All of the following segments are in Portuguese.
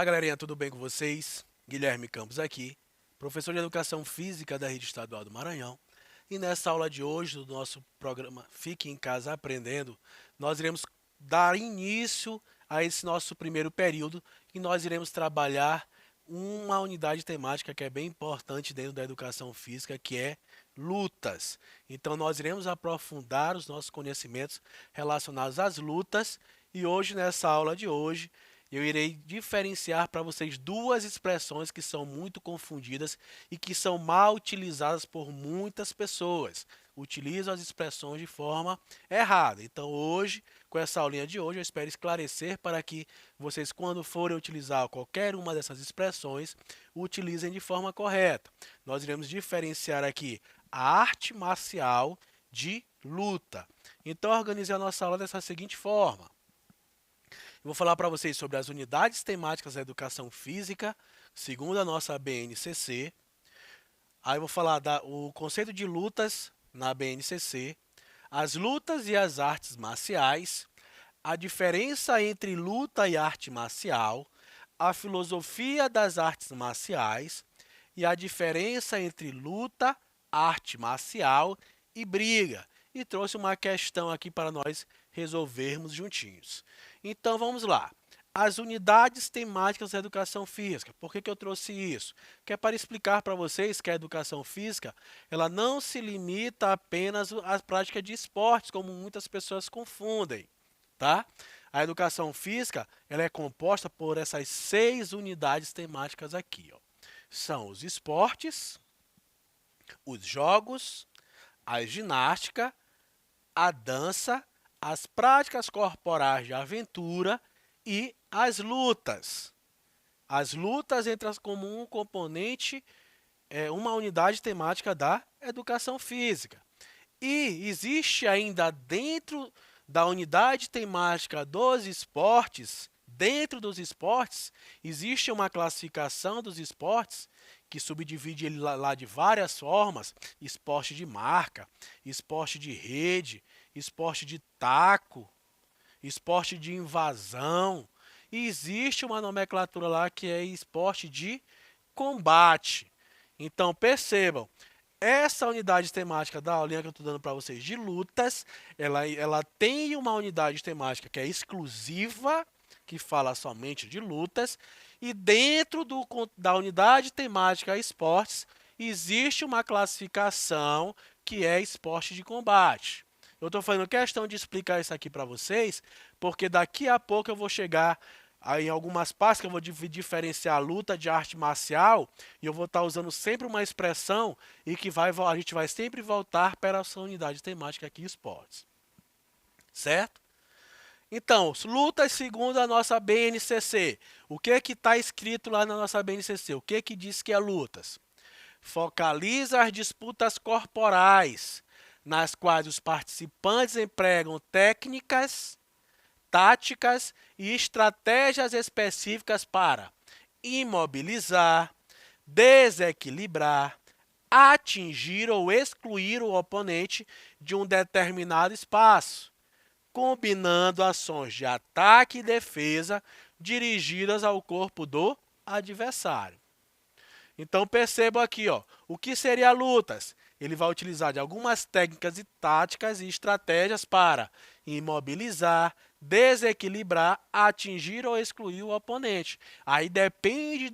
Olá, galerinha, tudo bem com vocês? Guilherme Campos aqui, professor de Educação Física da Rede Estadual do Maranhão. E nessa aula de hoje do nosso programa Fique em Casa Aprendendo, nós iremos dar início a esse nosso primeiro período e nós iremos trabalhar uma unidade temática que é bem importante dentro da educação física, que é lutas. Então nós iremos aprofundar os nossos conhecimentos relacionados às lutas e hoje, nessa aula de hoje, eu irei diferenciar para vocês duas expressões que são muito confundidas e que são mal utilizadas por muitas pessoas. Utilizam as expressões de forma errada. Então, hoje, com essa aulinha de hoje, eu espero esclarecer para que vocês, quando forem utilizar qualquer uma dessas expressões, utilizem de forma correta. Nós iremos diferenciar aqui a arte marcial de luta. Então, organize a nossa aula dessa seguinte forma. Eu vou falar para vocês sobre as unidades temáticas da educação física, segundo a nossa BNCC. Aí eu vou falar o conceito de lutas na BNCC, as lutas e as artes marciais, a diferença entre luta e arte marcial, a filosofia das artes marciais e a diferença entre luta, arte marcial e briga. E trouxe uma questão aqui para nós resolvermos juntinhos. Então vamos lá. As unidades temáticas da educação física. Por que eu trouxe isso? Que é para explicar para vocês que a educação física ela não se limita apenas à prática de esportes, como muitas pessoas confundem, tá? A educação física ela é composta por essas 6 unidades temáticas aqui, ó. São os esportes, os jogos, a ginástica, a dança, as práticas corporais de aventura e as lutas. As lutas entram como um componente, uma unidade temática da educação física. E existe ainda dentro da unidade temática dos esportes, dentro dos esportes, existe uma classificação dos esportes que subdivide ele lá de várias formas: esporte de marca, esporte de rede, esporte de taco, esporte de invasão. E existe uma nomenclatura lá que é esporte de combate. Então percebam, essa unidade temática da aulinha que eu estou dando para vocês de lutas, ela tem uma unidade temática que é exclusiva, que fala somente de lutas, e dentro da unidade temática esportes, existe uma classificação que é esporte de combate. Eu estou fazendo questão de explicar isso aqui para vocês, porque daqui a pouco eu vou chegar em algumas partes que eu vou diferenciar a luta de arte marcial e eu vou estar usando sempre uma expressão e que a gente vai sempre voltar para essa unidade temática aqui, esportes. Certo? Então, lutas segundo a nossa BNCC. O que é que está escrito lá na nossa BNCC? O que é que diz que é lutas? Focaliza as disputas corporais, nas quais os participantes empregam técnicas, táticas e estratégias específicas para imobilizar, desequilibrar, atingir ou excluir o oponente de um determinado espaço, combinando ações de ataque e defesa dirigidas ao corpo do adversário. Então percebam aqui, ó, o que seria lutas? Ele vai utilizar de algumas técnicas e táticas e estratégias para imobilizar, desequilibrar, atingir ou excluir o oponente. Aí depende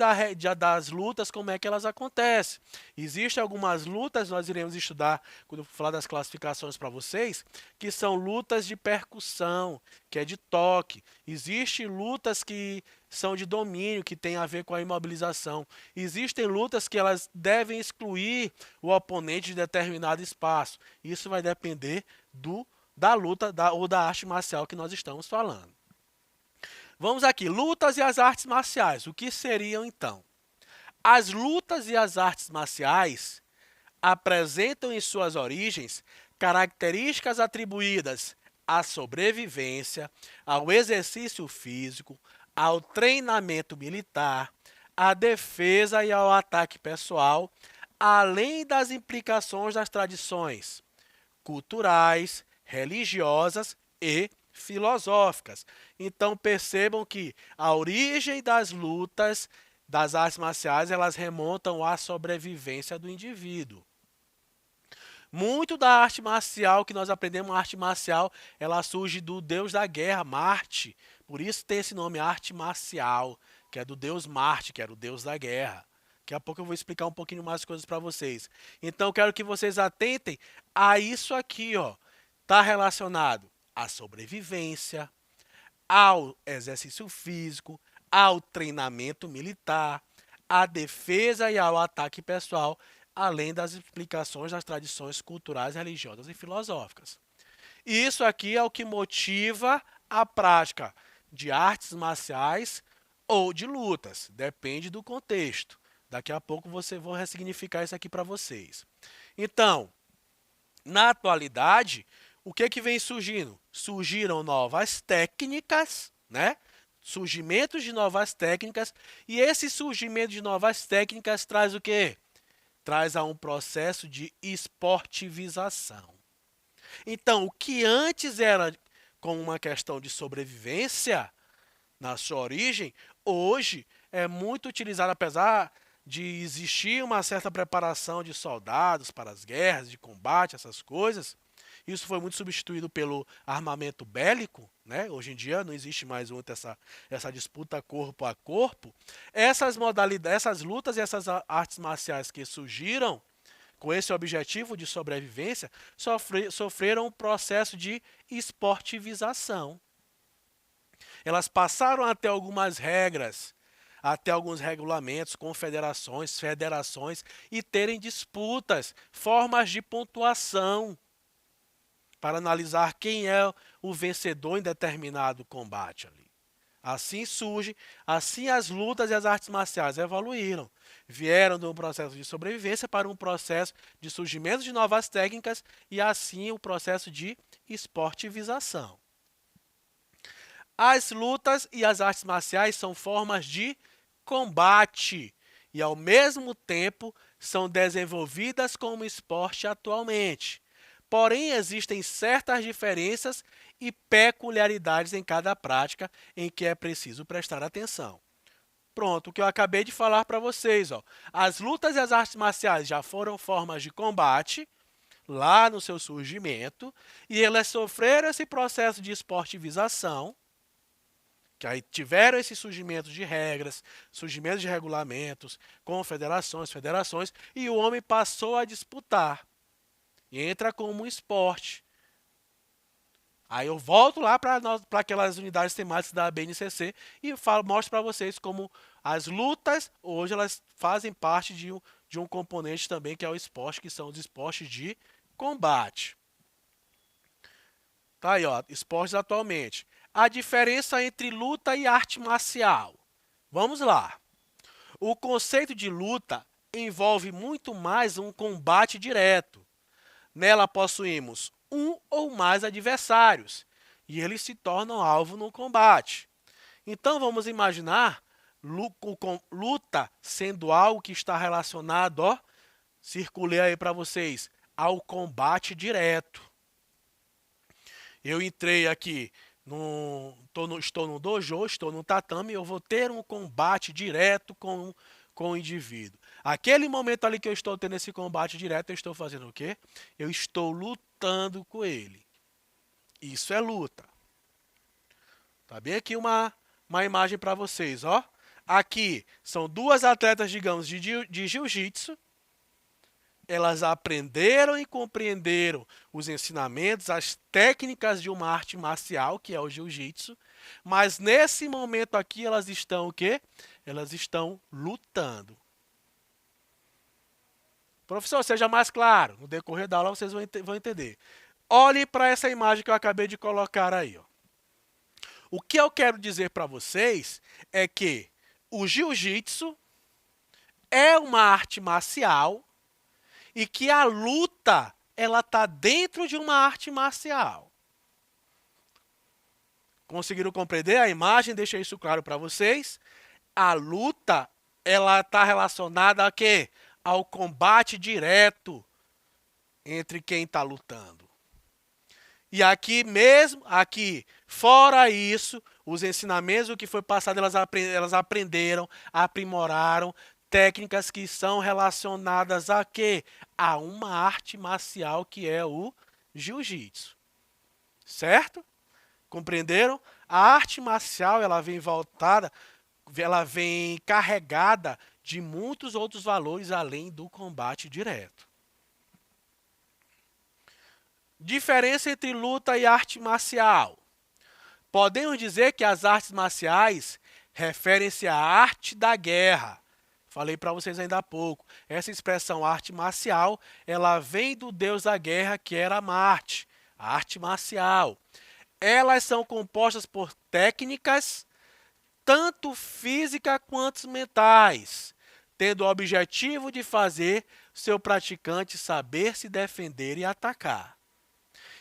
das lutas, como é que elas acontecem. Existem algumas lutas, nós iremos estudar, quando eu falar das classificações para vocês, que são lutas de percussão, que é de toque. Existem lutas que são de domínio, que tem a ver com a imobilização. Existem lutas que elas devem excluir o oponente de determinado espaço. Isso vai depender da luta ou da arte marcial que nós estamos falando. Vamos aqui, lutas e as artes marciais. O que seriam então? As lutas e as artes marciais apresentam em suas origens características atribuídas à sobrevivência, ao exercício físico, ao treinamento militar, à defesa e ao ataque pessoal, além das implicações das tradições culturais, religiosas e filosóficas. Então percebam que a origem das lutas das artes marciais, elas remontam à sobrevivência do indivíduo. Muito da arte marcial que nós aprendemos, a arte marcial, ela surge do deus da guerra, Marte. Por isso tem esse nome, arte marcial, que é do deus Marte, que era o deus da guerra. Daqui a pouco eu vou explicar um pouquinho mais coisas para vocês. Então, eu quero que vocês atentem a isso aqui, ó. Está relacionado à sobrevivência, ao exercício físico, ao treinamento militar, à defesa e ao ataque pessoal, além das explicações das tradições culturais, religiosas e filosóficas. E isso aqui é o que motiva a prática de artes marciais ou de lutas, depende do contexto. Daqui a pouco vou ressignificar isso aqui para vocês. Então, na atualidade, o que vem surgindo? Surgiram novas técnicas, né? Surgimentos de novas técnicas, e esse surgimento de novas técnicas traz o quê? Traz a um processo de esportivização. Então, o que antes era como uma questão de sobrevivência, na sua origem, hoje é muito utilizado, apesar de existir uma certa preparação de soldados para as guerras, de combate, essas coisas. Isso foi muito substituído pelo armamento bélico, né? Hoje em dia não existe mais muito essa disputa corpo a corpo. Essas modalidades, essas lutas e essas artes marciais que surgiram com esse objetivo de sobrevivência sofreram um processo de esportivização. Elas passaram a ter algumas regras, até alguns regulamentos, confederações, federações e terem disputas, formas de pontuação para analisar quem é o vencedor em determinado combate ali. Assim surge, assim as lutas e as artes marciais evoluíram. Vieram de um processo de sobrevivência para um processo de surgimento de novas técnicas e assim o processo de esportivização. As lutas e as artes marciais são formas de combate e, ao mesmo tempo, são desenvolvidas como esporte atualmente. Porém, existem certas diferenças e peculiaridades em cada prática em que é preciso prestar atenção. Pronto, o que eu acabei de falar para vocês. Ó. As lutas e as artes marciais já foram formas de combate, lá no seu surgimento, e elas sofreram esse processo de esportivização, que aí tiveram esse surgimento de regras, surgimento de regulamentos, confederações, federações, e o homem passou a disputar. E entra como um esporte. Aí eu volto lá para aquelas unidades temáticas da BNCC e mostro para vocês como as lutas, hoje elas fazem parte de um componente também que é o esporte, que são os esportes de combate. Tá aí, ó, esportes atualmente. A diferença entre luta e arte marcial. Vamos lá. O conceito de luta envolve muito mais um combate direto. Nela possuímos um ou mais adversários e eles se tornam alvo no combate. Então vamos imaginar luta sendo algo que está relacionado, ó, circulei aí para vocês, ao combate direto. Eu entrei aqui, estou no dojo, estou no tatame, eu vou ter um combate direto com o indivíduo. Aquele momento ali que eu estou tendo esse combate direto, eu estou fazendo o quê? Eu estou lutando com ele. Isso é luta. Tá bem aqui uma imagem para vocês, ó. Aqui são duas atletas, digamos, de jiu-jitsu. Elas aprenderam e compreenderam os ensinamentos, as técnicas de uma arte marcial, que é o jiu-jitsu. Mas nesse momento aqui elas estão o quê? Elas estão lutando. Professor, seja mais claro. No decorrer da aula vocês vão entender. Olhe para essa imagem que eu acabei de colocar aí. Ó. O que eu quero dizer para vocês é que o jiu-jitsu é uma arte marcial e que a luta ela está dentro de uma arte marcial. Conseguiram compreender a imagem? Deixa isso claro para vocês. A luta ela está relacionada a quê? Ao combate direto entre quem está lutando. E aqui mesmo, aqui Fora isso, os ensinamentos, o que foi passado, elas aprenderam, aprimoraram técnicas que são relacionadas a quê? A uma arte marcial que é o jiu-jitsu. Certo? Compreenderam? A arte marcial, ela vem voltada, ela vem carregada de muitos outros valores além do combate direto. Diferença entre luta e arte marcial. Podemos dizer que as artes marciais referem-se à arte da guerra. Falei para vocês ainda há pouco. Essa expressão arte marcial, ela vem do deus da guerra, que era Marte. A arte marcial. Elas são compostas por técnicas, tanto físicas quanto mentais, tendo o objetivo de fazer seu praticante saber se defender e atacar.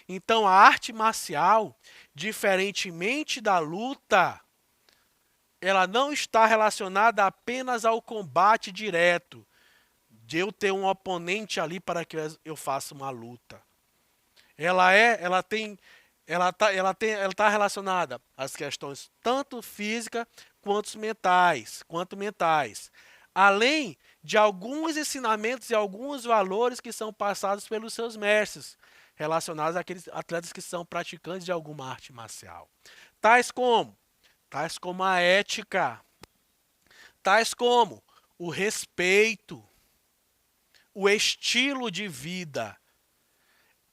Então, a arte marcial, diferentemente da luta, ela não está relacionada apenas ao combate direto, de eu ter um oponente ali para que eu faça uma luta. Ela está relacionada às questões tanto físicas quanto mentais, além de alguns ensinamentos e alguns valores que são passados pelos seus mestres, relacionados àqueles atletas que são praticantes de alguma arte marcial. Tais como a ética, tais como o respeito, o estilo de vida.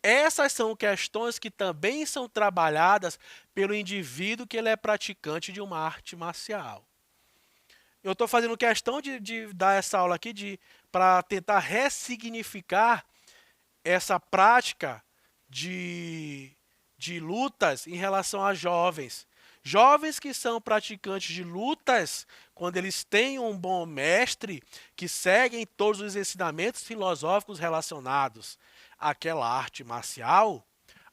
Essas são questões que também são trabalhadas pelo indivíduo que ele é praticante de uma arte marcial. Eu estou fazendo questão de dar essa aula aqui para tentar ressignificar essa prática de lutas em relação a jovens. Jovens que são praticantes de lutas, quando eles têm um bom mestre, que seguem todos os ensinamentos filosóficos relacionados àquela arte marcial,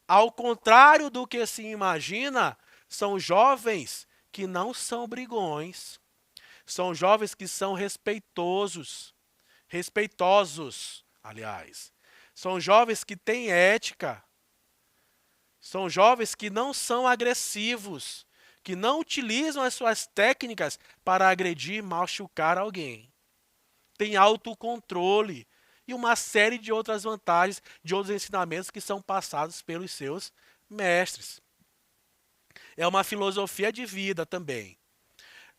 ao contrário do que se imagina, são jovens que não são brigões, são jovens que são respeitosos, aliás. São jovens que têm ética, são jovens que não são agressivos, que não utilizam as suas técnicas para agredir e machucar alguém. Tem autocontrole e uma série de outras vantagens, de outros ensinamentos que são passados pelos seus mestres. É uma filosofia de vida também.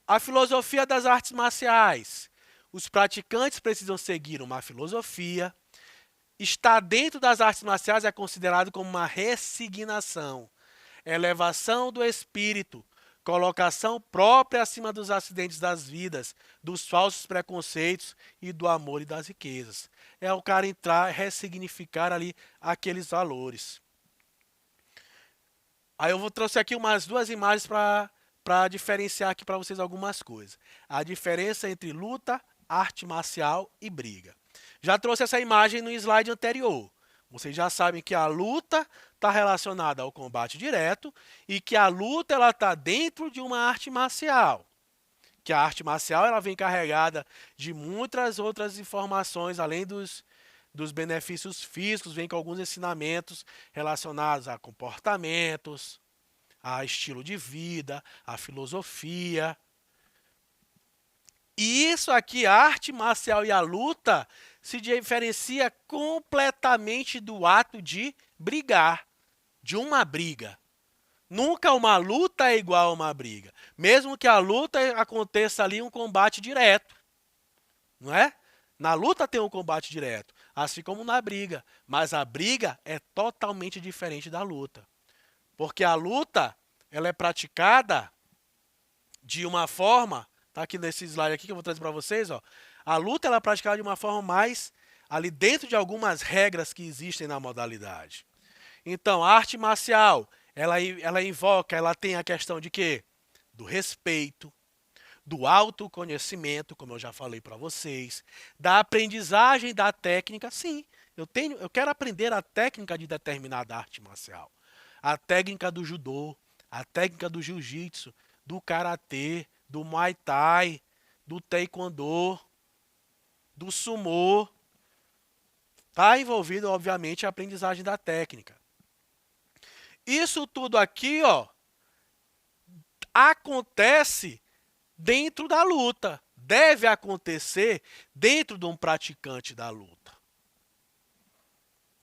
A filosofia das artes marciais. Os praticantes precisam seguir uma filosofia. Estar dentro das artes marciais é considerado como uma resignação, elevação do espírito, colocação própria acima dos acidentes das vidas, dos falsos preconceitos e do amor e das riquezas. É o cara entrar, ressignificar ali aqueles valores. Aí eu trouxe aqui umas duas imagens para diferenciar aqui para vocês algumas coisas. A diferença entre luta, arte marcial e briga. Já trouxe essa imagem no slide anterior. Vocês já sabem que a luta está relacionada ao combate direto e que a luta está dentro de uma arte marcial. Que a arte marcial ela vem carregada de muitas outras informações, além dos benefícios físicos, vem com alguns ensinamentos relacionados a comportamentos, a estilo de vida, a filosofia. E isso aqui, a arte marcial e a luta, se diferencia completamente do ato de brigar, de uma briga. Nunca uma luta é igual a uma briga. Mesmo que a luta aconteça ali um combate direto. Não é? Na luta tem um combate direto, assim como na briga. Mas a briga é totalmente diferente da luta. Porque a luta, ela é praticada de uma forma, tá aqui nesse slide aqui que eu vou trazer para vocês, ó. A luta ela é praticada de uma forma mais ali dentro de algumas regras que existem na modalidade. Então, a arte marcial, ela invoca, ela tem a questão de quê? Do respeito, do autoconhecimento, como eu já falei para vocês, da aprendizagem da técnica. Sim, eu quero aprender a técnica de determinada arte marcial. A técnica do judô, a técnica do jiu-jitsu, do karatê, do muay thai, do taekwondo, do sumô. Está envolvido, obviamente, a aprendizagem da técnica. Isso tudo aqui, ó, acontece dentro da luta, deve acontecer dentro de um praticante da luta.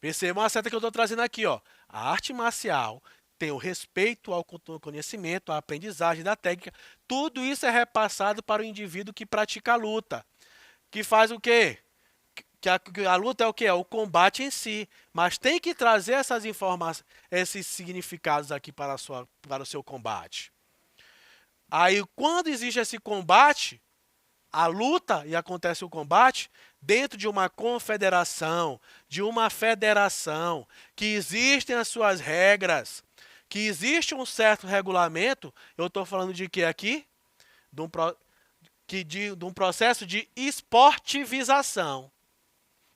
Percebam a seta que eu estou trazendo aqui, ó. A arte marcial tem o respeito ao conhecimento, à aprendizagem da técnica. Tudo isso é repassado para o indivíduo que pratica a luta. Que faz o quê? Que a luta é o quê? É o combate em si. Mas tem que trazer essas informações, esses significados aqui para o seu combate. Aí, quando existe esse combate, a luta e acontece o combate dentro de uma confederação, de uma federação, que existem as suas regras, que existe um certo regulamento. Eu estou falando de quê aqui? De um processo de esportivização,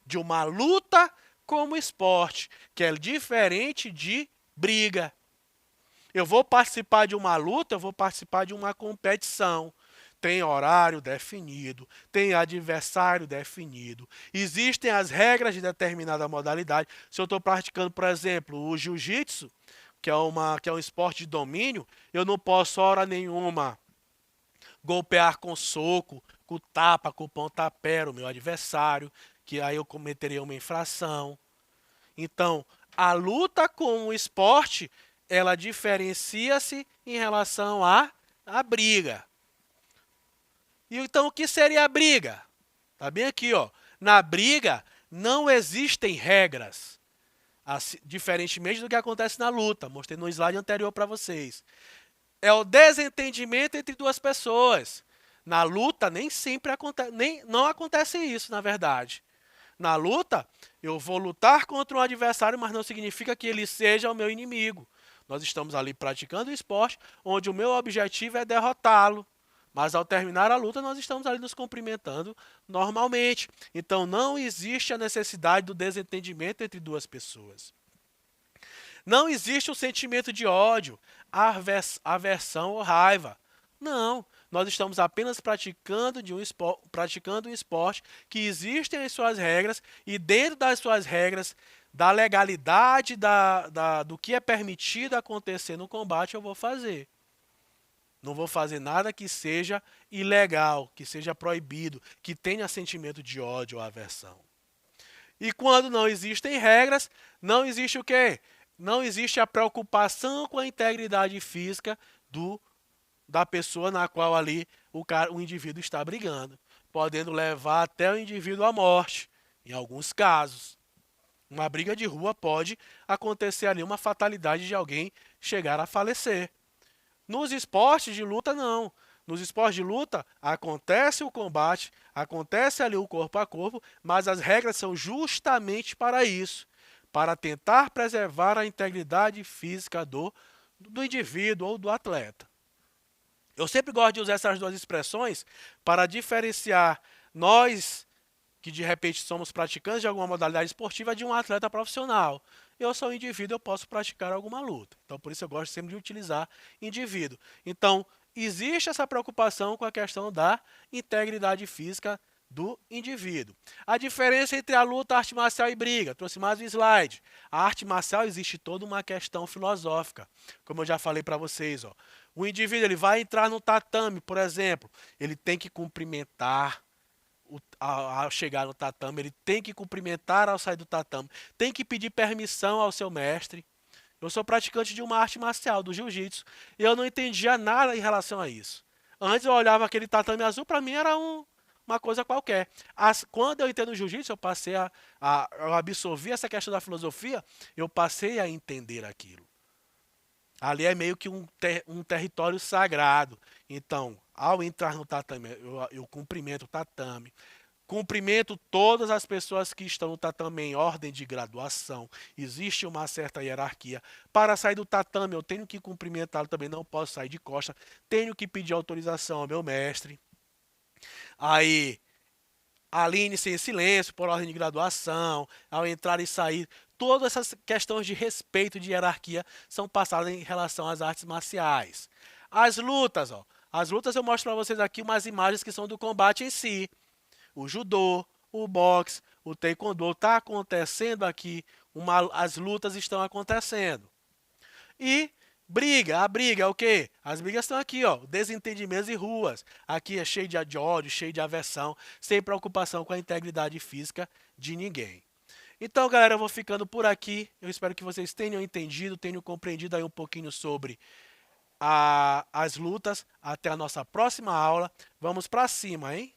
de uma luta como esporte, que é diferente de briga. Eu vou participar de uma luta, eu vou participar de uma competição. Tem horário definido, tem adversário definido, existem as regras de determinada modalidade. Se eu estou praticando, por exemplo, o jiu-jitsu, que é um esporte de domínio, eu não posso, hora nenhuma, golpear com soco, com tapa, com pontapé o meu adversário, que aí eu cometeria uma infração. Então, a luta como esporte, ela diferencia-se em relação à briga. E então, o que seria a briga? Tá bem aqui, ó. Na briga, não existem regras, diferentemente do que acontece na luta. Mostrei no slide anterior para vocês. É o desentendimento entre duas pessoas. Na luta, nem sempre acontece, não acontece isso, na verdade. Na luta, eu vou lutar contra um adversário, mas não significa que ele seja o meu inimigo. Nós estamos ali praticando um esporte onde o meu objetivo é derrotá-lo. Mas ao terminar a luta, nós estamos ali nos cumprimentando normalmente. Então não existe a necessidade do desentendimento entre duas pessoas. Não existe o sentimento de ódio, aversão ou raiva. Não, nós estamos apenas praticando um esporte que existem as suas regras e dentro das suas regras, da legalidade do que é permitido acontecer no combate, eu vou fazer. Não vou fazer nada que seja ilegal, que seja proibido, que tenha sentimento de ódio ou aversão. E quando não existem regras, não existe o quê? Não existe a preocupação com a integridade física da pessoa na qual ali o indivíduo está brigando, podendo levar até o indivíduo à morte, em alguns casos. Uma briga de rua pode acontecer ali uma fatalidade de alguém chegar a falecer. Nos esportes de luta, não. Nos esportes de luta, acontece o combate, acontece ali o corpo a corpo, mas as regras são justamente para isso, para tentar preservar a integridade física do indivíduo ou do atleta. Eu sempre gosto de usar essas duas expressões para diferenciar nós, que de repente somos praticantes de alguma modalidade esportiva, de um atleta profissional. Eu sou um indivíduo, eu posso praticar alguma luta. Então, por isso eu gosto sempre de utilizar indivíduo. Então, existe essa preocupação com a questão da integridade física do indivíduo. A diferença entre a luta, arte marcial e briga. Trouxe mais um slide. A arte marcial existe toda uma questão filosófica. Como eu já falei para vocês, ó. O indivíduo ele vai entrar no tatame, por exemplo. Ele tem que cumprimentar ao chegar no tatame, ele tem que cumprimentar ao sair do tatame, tem que pedir permissão ao seu mestre. Eu sou praticante de uma arte marcial, do jiu-jitsu, e eu não entendia nada em relação a isso. Antes eu olhava aquele tatame azul, para mim era uma coisa qualquer. Quando eu entrei no jiu-jitsu, eu passei eu absorvi essa questão da filosofia, eu passei a entender aquilo. Ali é meio que um território sagrado. Então, ao entrar no tatame, eu cumprimento o tatame. Cumprimento todas as pessoas que estão no tatame em ordem de graduação. Existe uma certa hierarquia. Para sair do tatame, eu tenho que cumprimentá-lo também, não posso sair de costa. Tenho que pedir autorização ao meu mestre. Aí, alinhe-se em silêncio por ordem de graduação, ao entrar e sair. Todas essas questões de respeito, de hierarquia, são passadas em relação às artes marciais. As lutas, ó. As lutas eu mostro para vocês aqui umas imagens que são do combate em si. O judô, o boxe, o taekwondo está acontecendo aqui. As lutas estão acontecendo. E A briga é o quê? As brigas estão aqui, ó, desentendimentos e ruas. Aqui é cheio de ódio, cheio de aversão, sem preocupação com a integridade física de ninguém. Então, galera, eu vou ficando por aqui. Eu espero que vocês tenham entendido, tenham compreendido aí um pouquinho sobre as lutas. Até a nossa próxima aula. Vamos pra cima, hein?